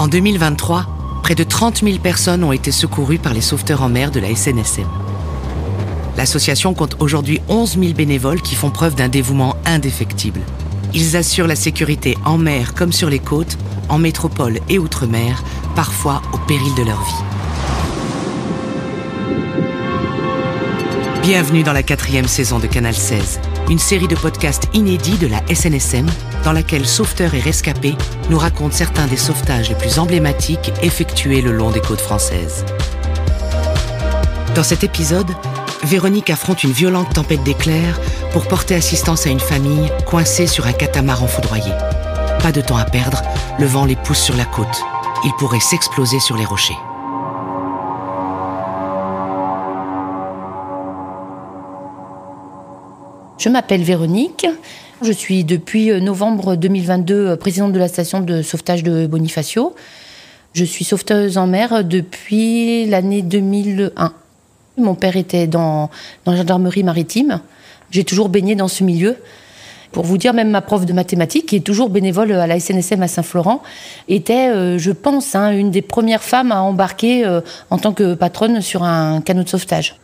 En 2023, près de 30 000 personnes ont été secourues par les sauveteurs en mer de la SNSM. L'association compte aujourd'hui 11 000 bénévoles qui font preuve d'un dévouement indéfectible. Ils assurent la sécurité en mer comme sur les côtes, en métropole et outre-mer, parfois au péril de leur vie. Bienvenue dans la 4e saison de Canal 16, une série de podcasts inédits de la SNSM, dans laquelle sauveteurs et rescapés nous racontent certains des sauvetages les plus emblématiques effectués le long des côtes françaises. Dans cet épisode, Véronique affronte une violente tempête d'éclairs pour porter assistance à une famille coincée sur un catamaran foudroyé. Pas de temps à perdre, le vent les pousse sur la côte. Ils pourraient s'exploser sur les rochers. Je m'appelle Véronique, je suis depuis novembre 2022 présidente de la station de sauvetage de Bonifacio. Je suis sauveteuse en mer depuis l'année 2001. Mon père était dans la gendarmerie maritime. J'ai toujours baigné dans ce milieu. Pour vous dire, même ma prof de mathématiques, qui est toujours bénévole à la SNSM à Saint-Florent, était, je pense, une des premières femmes à embarquer en tant que patronne sur un canot de sauvetage.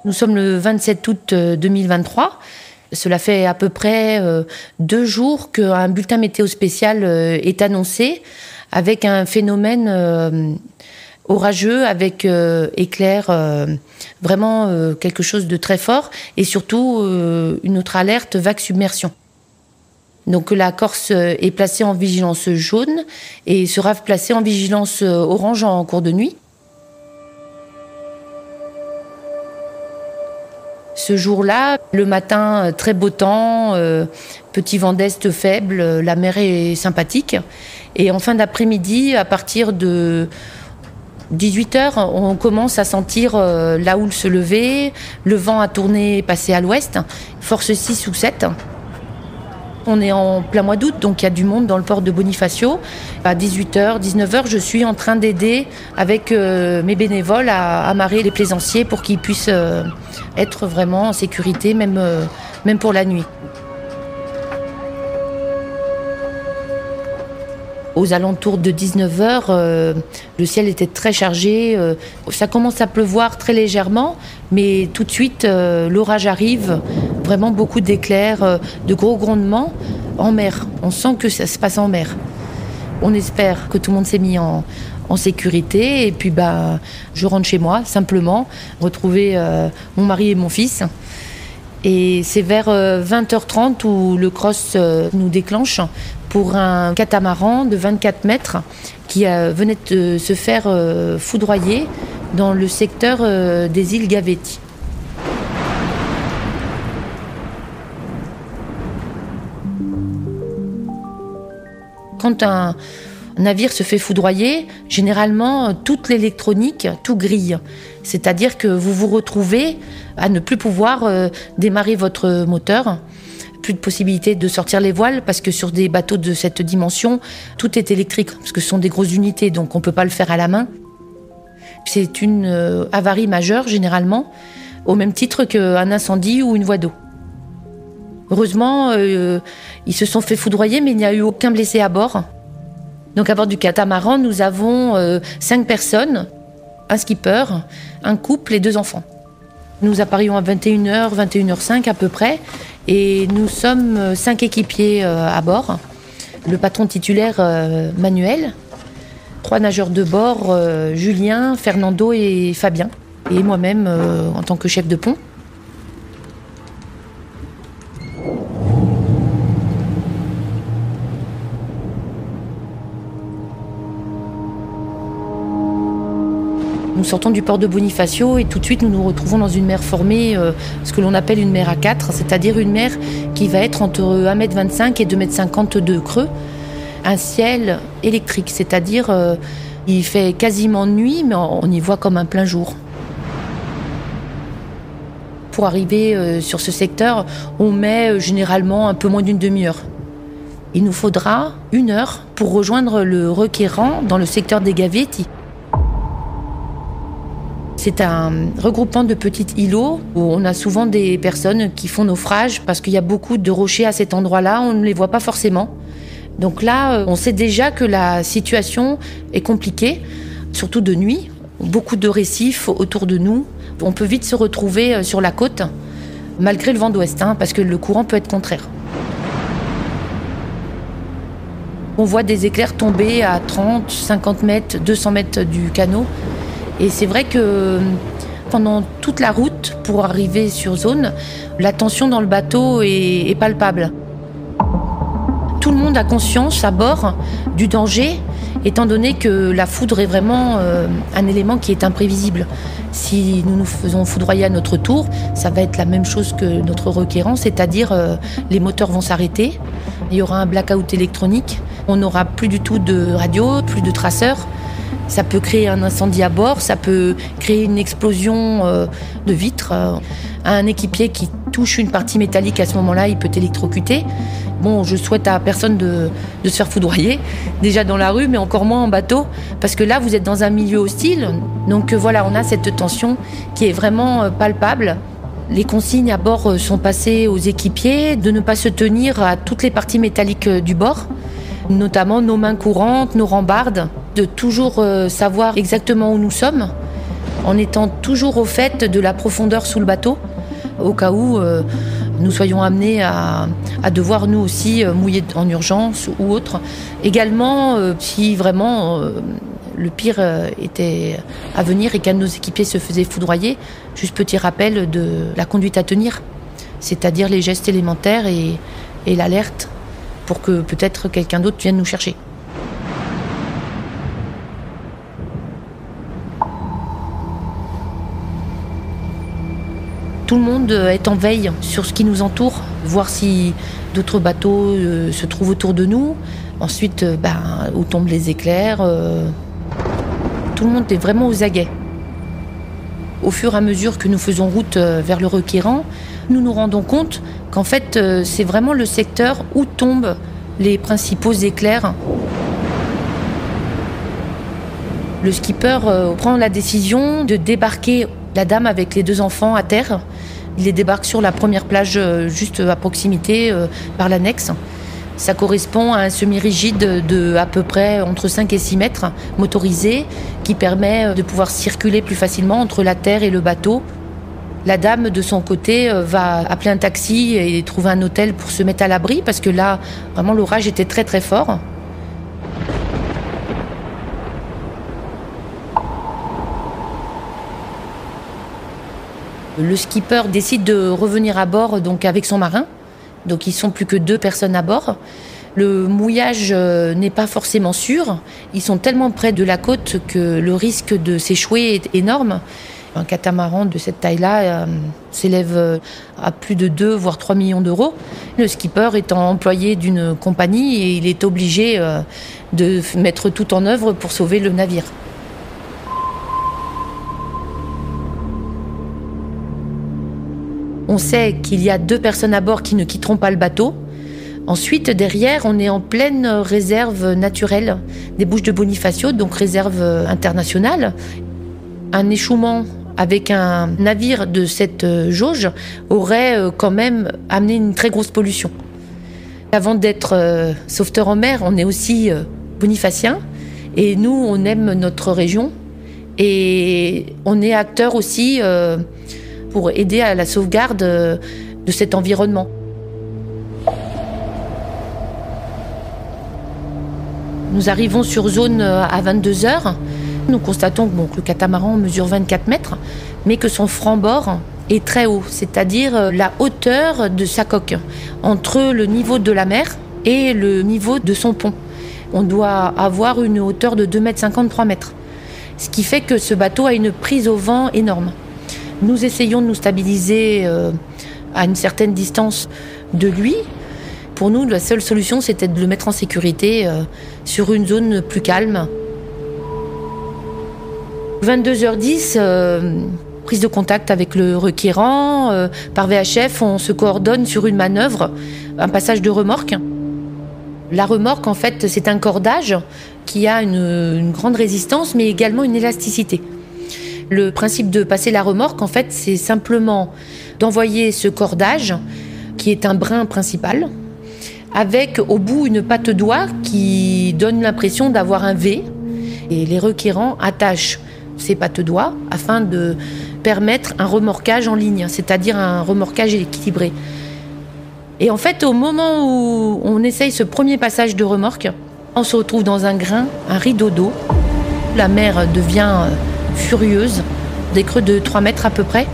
Nous sommes le 27 août 2023. Cela fait à peu près 2 jours qu'un bulletin météo spécial est annoncé avec un phénomène orageux, avec éclairs, vraiment quelque chose de très fort, et surtout une autre alerte, vague submersion. Donc la Corse est placée en vigilance jaune et sera placée en vigilance orange en cours de nuit. Ce jour-là, le matin, très beau temps, petit vent d'est faible, la mer est sympathique. Et en fin d'après-midi, à partir de 18h, on commence à sentir la houle se lever, le vent a tourné, passé à l'ouest, force 6 ou 7. On est en plein mois d'août, donc il y a du monde dans le port de Bonifacio. À 18h, 19h, je suis en train d'aider avec mes bénévoles à amarrer les plaisanciers pour qu'ils puissent être vraiment en sécurité, même pour la nuit. Aux alentours de 19h, le ciel était très chargé. Ça commence à pleuvoir très légèrement, mais tout de suite, l'orage arrive. Vraiment beaucoup d'éclairs, de gros grondements en mer. On sent que ça se passe en mer. On espère que tout le monde s'est mis en sécurité. Et puis, je rentre chez moi, simplement, retrouver mon mari et mon fils. Et c'est vers 20h30 où le cross nous déclenche pour un catamaran de 24 mètres qui venait de se faire foudroyer dans le secteur des îles Gavetti. Quand un navire se fait foudroyer, généralement, toute l'électronique, tout grille. C'est-à-dire que vous vous retrouvez à ne plus pouvoir démarrer votre moteur. Plus de possibilité de sortir les voiles parce que sur des bateaux de cette dimension, tout est électrique parce que ce sont des grosses unités, donc on ne peut pas le faire à la main. C'est une avarie majeure généralement, au même titre qu'un incendie ou une voie d'eau. Heureusement, ils se sont fait foudroyer, mais il n'y a eu aucun blessé à bord. Donc à bord du catamaran, nous avons 5 personnes, un skipper, un couple et 2 enfants. Nous apparions à 21h, 21h05 à peu près, et nous sommes 5 équipiers à bord. Le patron titulaire Manuel, 3 nageurs de bord, Julien, Fernando et Fabien, et moi-même en tant que chef de pont. Nous sortons du port de Bonifacio et tout de suite nous nous retrouvons dans une mer formée, ce que l'on appelle une mer à 4, c'est-à-dire une mer qui va être entre 1,25 m et 2,50 m de creux. Un ciel électrique, c'est-à-dire il fait quasiment nuit, mais on y voit comme un plein jour. Pour arriver sur ce secteur, on met généralement un peu moins d'une demi-heure. Il nous faudra 1 heure pour rejoindre le Requérant dans le secteur des Gavetti. C'est un regroupement de petits îlots où on a souvent des personnes qui font naufrage parce qu'il y a beaucoup de rochers à cet endroit-là, on ne les voit pas forcément. Donc là, on sait déjà que la situation est compliquée, surtout de nuit. Beaucoup de récifs autour de nous. On peut vite se retrouver sur la côte, malgré le vent d'ouest, parce que le courant peut être contraire. On voit des éclairs tomber à 30, 50 mètres, 200 mètres du canot. Et c'est vrai que pendant toute la route, pour arriver sur zone, la tension dans le bateau est palpable. Tout le monde a conscience à bord du danger, étant donné que la foudre est vraiment un élément qui est imprévisible. Si nous nous faisons foudroyer à notre tour, ça va être la même chose que notre requérant, c'est-à-dire les moteurs vont s'arrêter, il y aura un blackout électronique, on n'aura plus du tout de radio, plus de traceurs. Ça peut créer un incendie à bord, ça peut créer une explosion de vitres. Un équipier qui touche une partie métallique à ce moment-là, il peut électrocuter. Bon, je souhaite à personne de se faire foudroyer, déjà dans la rue, mais encore moins en bateau, parce que là, vous êtes dans un milieu hostile. Donc voilà, on a cette tension qui est vraiment palpable. Les consignes à bord sont passées aux équipiers de ne pas se tenir à toutes les parties métalliques du bord, notamment nos mains courantes, nos rambardes, de toujours savoir exactement où nous sommes, en étant toujours au fait de la profondeur sous le bateau, au cas où nous soyons amenés à devoir nous aussi mouiller en urgence ou autre. Également, si vraiment le pire était à venir et qu'un de nos équipiers se faisait foudroyer, juste petit rappel de la conduite à tenir, c'est-à-dire les gestes élémentaires et l'alerte pour que peut-être quelqu'un d'autre vienne nous chercher. Tout le monde est en veille sur ce qui nous entoure, voir si d'autres bateaux se trouvent autour de nous. Ensuite, où tombent les éclairs. Tout le monde est vraiment aux aguets. Au fur et à mesure que nous faisons route vers le requérant, nous nous rendons compte qu'en fait, c'est vraiment le secteur où tombent les principaux éclairs. Le skipper prend la décision de débarquer la dame avec les 2 enfants à terre. Il les débarque sur la première plage juste à proximité par l'annexe. Ça correspond à un semi-rigide de à peu près entre 5 et 6 mètres motorisé qui permet de pouvoir circuler plus facilement entre la terre et le bateau. La dame, de son côté, va appeler un taxi et trouver un hôtel pour se mettre à l'abri parce que là, vraiment, l'orage était très très fort. Le skipper décide de revenir à bord donc avec son marin. Donc ils sont plus que 2 personnes à bord. Le mouillage n'est pas forcément sûr. Ils sont tellement près de la côte que le risque de s'échouer est énorme. Un catamaran de cette taille-là s'élève à plus de 2 voire 3 millions d'euros. Le skipper étant employé d'une compagnie et il est obligé de mettre tout en œuvre pour sauver le navire. On sait qu'il y a 2 personnes à bord qui ne quitteront pas le bateau. Ensuite, derrière, on est en pleine réserve naturelle des Bouches de Bonifacio, donc réserve internationale. Un échouement avec un navire de cette jauge aurait quand même amené une très grosse pollution. Avant d'être sauveteur en mer, on est aussi bonifacien. Et nous, on aime notre région. Et on est acteur aussi pour aider à la sauvegarde de cet environnement. Nous arrivons sur zone à 22h. Nous constatons que le catamaran mesure 24 mètres, mais que son franc-bord est très haut, c'est-à-dire la hauteur de sa coque, entre le niveau de la mer et le niveau de son pont. On doit avoir une hauteur de 2,50 m, 3 mètres. Ce qui fait que ce bateau a une prise au vent énorme. Nous essayons de nous stabiliser à une certaine distance de lui. Pour nous, la seule solution, c'était de le mettre en sécurité sur une zone plus calme. 22h10, prise de contact avec le requérant. Par VHF, on se coordonne sur une manœuvre, un passage de remorque. La remorque, en fait, c'est un cordage qui a une grande résistance, mais également une élasticité. Le principe de passer la remorque, en fait, c'est simplement d'envoyer ce cordage, qui est un brin principal, avec au bout une patte-doigt qui donne l'impression d'avoir un V. Et les requérants attachent ces patte-doigts afin de permettre un remorquage en ligne, c'est-à-dire un remorquage équilibré. Et en fait, au moment où on essaye ce premier passage de remorque, on se retrouve dans un grain, un rideau d'eau. La mer devient furieuse, des creux de 3 mètres à peu près,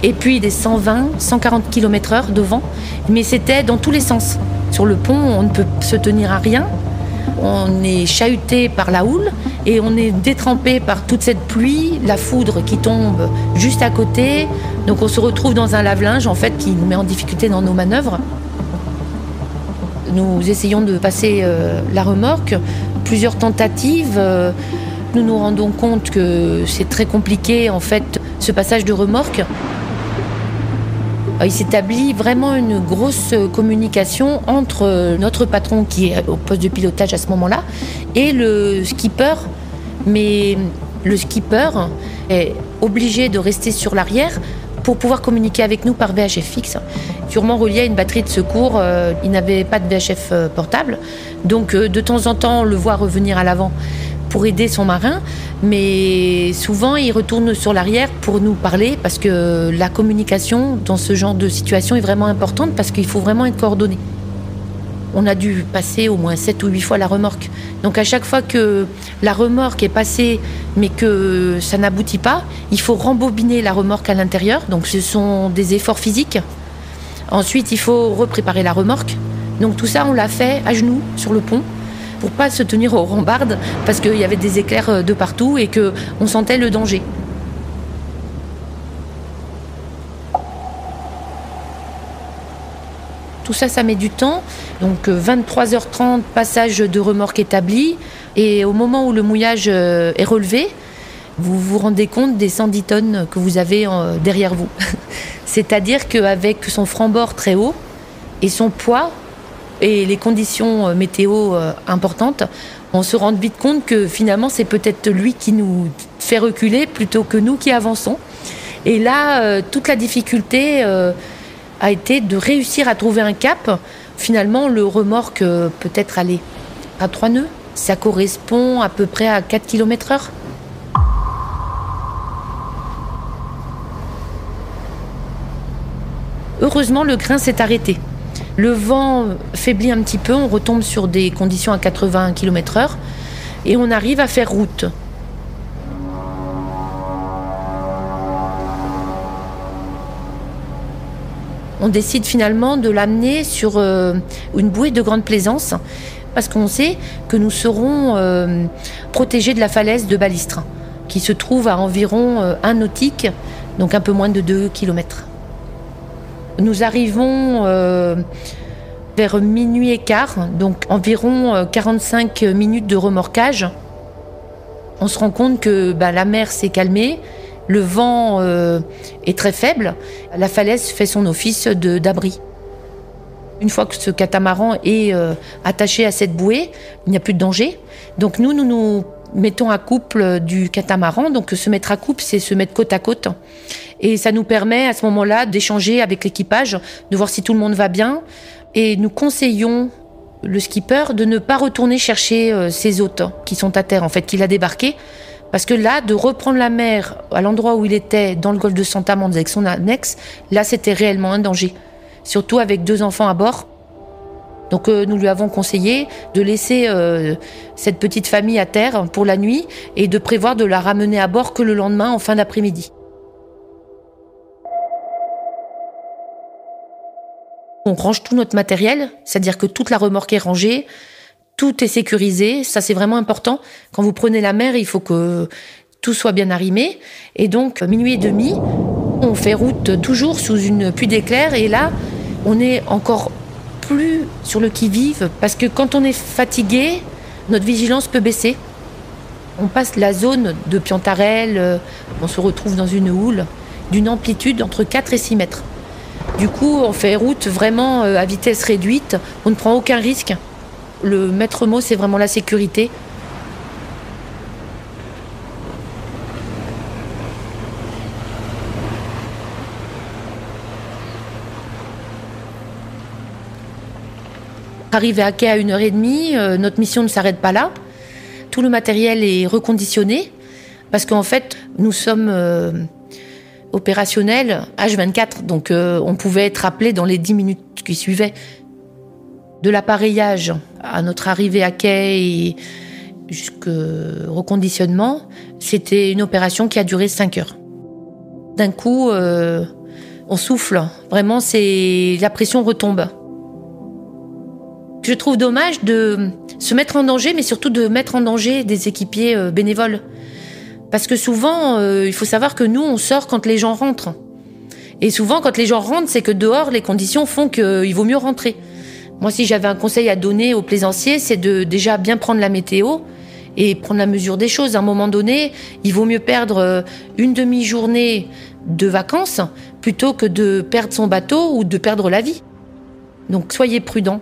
et puis des 120, 140 km/h de vent. Mais c'était dans tous les sens. Sur le pont, on ne peut se tenir à rien. On est chahuté par la houle et on est détrempé par toute cette pluie, la foudre qui tombe juste à côté. Donc on se retrouve dans un lave-linge en fait qui nous met en difficulté dans nos manœuvres. Nous essayons de passer la remorque, plusieurs tentatives. Nous nous rendons compte que c'est très compliqué en fait ce passage de remorque. Il s'établit vraiment une grosse communication entre notre patron qui est au poste de pilotage à ce moment-là et le skipper. Mais le skipper est obligé de rester sur l'arrière pour pouvoir communiquer avec nous par VHF fixe. Sûrement relié à une batterie de secours, il n'avait pas de VHF portable. Donc de temps en temps, on le voit revenir à l'avant pour aider son marin, mais souvent il retourne sur l'arrière pour nous parler parce que la communication dans ce genre de situation est vraiment importante parce qu'il faut vraiment être coordonné. On a dû passer au moins 7 ou 8 fois la remorque. Donc à chaque fois que la remorque est passée mais que ça n'aboutit pas, il faut rembobiner la remorque à l'intérieur. Donc ce sont des efforts physiques. Ensuite, il faut repréparer la remorque. Donc tout ça, on l'a fait à genoux sur le pont pour pas se tenir aux rambardes parce qu'il y avait des éclairs de partout et qu'on sentait le danger. Tout ça, ça met du temps. Donc 23h30, passage de remorque établi. Et au moment où le mouillage est relevé, vous vous rendez compte des 110 tonnes que vous avez derrière vous. C'est-à-dire qu'avec son franc-bord très haut et son poids et les conditions météo importantes, on se rend vite compte que finalement c'est peut-être lui qui nous fait reculer plutôt que nous qui avançons. Et là, toute la difficulté a été de réussir à trouver un cap. Finalement, le remorque peut-être aller à 3 nœuds. Ça correspond à peu près à 4 km/h. Heureusement, le grain s'est arrêté. Le vent faiblit un petit peu, on retombe sur des conditions à 80 km/h et on arrive à faire route. On décide finalement de l'amener sur une bouée de grande plaisance parce qu'on sait que nous serons protégés de la falaise de Balistrin qui se trouve à environ 1 nautique, donc un peu moins de 2 km. Nous arrivons vers minuit et quart, donc environ 45 minutes de remorquage. On se rend compte que la mer s'est calmée, le vent est très faible, la falaise fait son office d'abri. Une fois que ce catamaran est attaché à cette bouée, il n'y a plus de danger. Donc nous mettons à couple du catamaran. Donc se mettre à couple, c'est se mettre côte à côte. Et ça nous permet à ce moment-là d'échanger avec l'équipage, de voir si tout le monde va bien. Et nous conseillons le skipper de ne pas retourner chercher ses hôtes qui sont à terre, en fait, qu'il a débarqués. Parce que là, de reprendre la mer à l'endroit où il était, dans le golfe de Santa Manza avec son annexe, là, c'était réellement un danger. Surtout avec 2 enfants à bord. Donc nous lui avons conseillé de laisser cette petite famille à terre pour la nuit et de prévoir de la ramener à bord que le lendemain en fin d'après-midi. On range tout notre matériel, c'est-à-dire que toute la remorque est rangée, tout est sécurisé, ça c'est vraiment important. Quand vous prenez la mer, il faut que tout soit bien arrimé. Et donc, minuit et demi, on fait route toujours sous une pluie d'éclairs et là, on est encore plus sur le qui-vive parce que quand on est fatigué, notre vigilance peut baisser. On passe la zone de Piantarel, on se retrouve dans une houle d'une amplitude entre 4 et 6 mètres. Du coup, on fait route vraiment à vitesse réduite, on ne prend aucun risque. Le maître mot, c'est vraiment la sécurité. Arrivé à quai à 1h30, notre mission ne s'arrête pas là. Tout le matériel est reconditionné parce qu'en fait, nous sommes opérationnels H24, donc on pouvait être appelé dans les 10 minutes qui suivaient. De l'appareillage à notre arrivée à quai et jusqu'au reconditionnement, c'était une opération qui a duré 5 heures. D'un coup, on souffle. Vraiment, la pression retombe. Je trouve dommage de se mettre en danger, mais surtout de mettre en danger des équipiers bénévoles. Parce que souvent, il faut savoir que nous, on sort quand les gens rentrent. Et souvent, quand les gens rentrent, c'est que dehors, les conditions font qu'il vaut mieux rentrer. Moi, si j'avais un conseil à donner aux plaisanciers, c'est de déjà bien prendre la météo et prendre la mesure des choses. À un moment donné, il vaut mieux perdre une demi-journée de vacances plutôt que de perdre son bateau ou de perdre la vie. Donc, soyez prudents.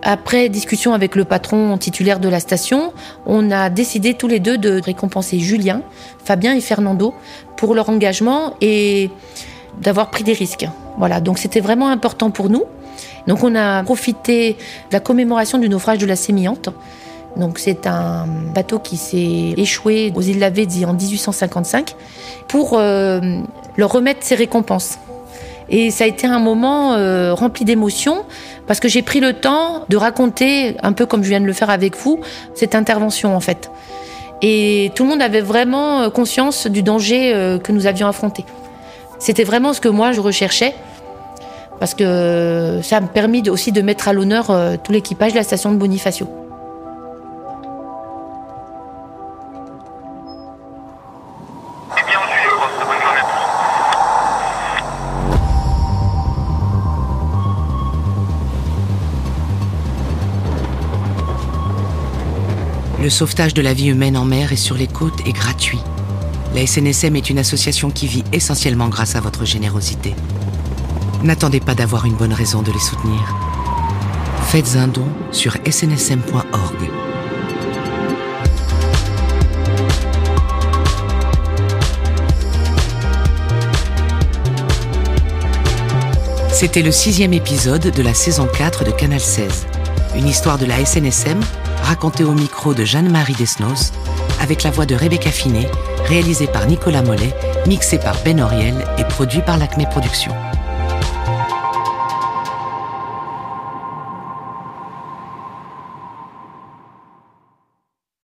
Après discussion avec le patron titulaire de la station, on a décidé tous les deux de récompenser Julien, Fabien et Fernando pour leur engagement et d'avoir pris des risques. Voilà, donc c'était vraiment important pour nous. Donc on a profité de la commémoration du naufrage de la Sémillante. Donc c'est un bateau qui s'est échoué aux îles Lavezzi en 1855 pour leur remettre ces récompenses. Et ça a été un moment rempli d'émotions parce que j'ai pris le temps de raconter, un peu comme je viens de le faire avec vous, cette intervention en fait. Et tout le monde avait vraiment conscience du danger que nous avions affronté. C'était vraiment ce que moi je recherchais parce que ça m'a permis aussi de mettre à l'honneur tout l'équipage de la station de Bonifacio. Le sauvetage de la vie humaine en mer et sur les côtes est gratuit. La SNSM est une association qui vit essentiellement grâce à votre générosité. N'attendez pas d'avoir une bonne raison de les soutenir. Faites un don sur snsm.org. C'était le 6e épisode de la saison 4 de Canal 16. Une histoire de la SNSM racontée au micro de Jeanne-Marie Desnos, avec la voix de Rebecca Finet, réalisée par Nicolas Mollet, mixée par Ben Oriel et produit par l'Acme Productions.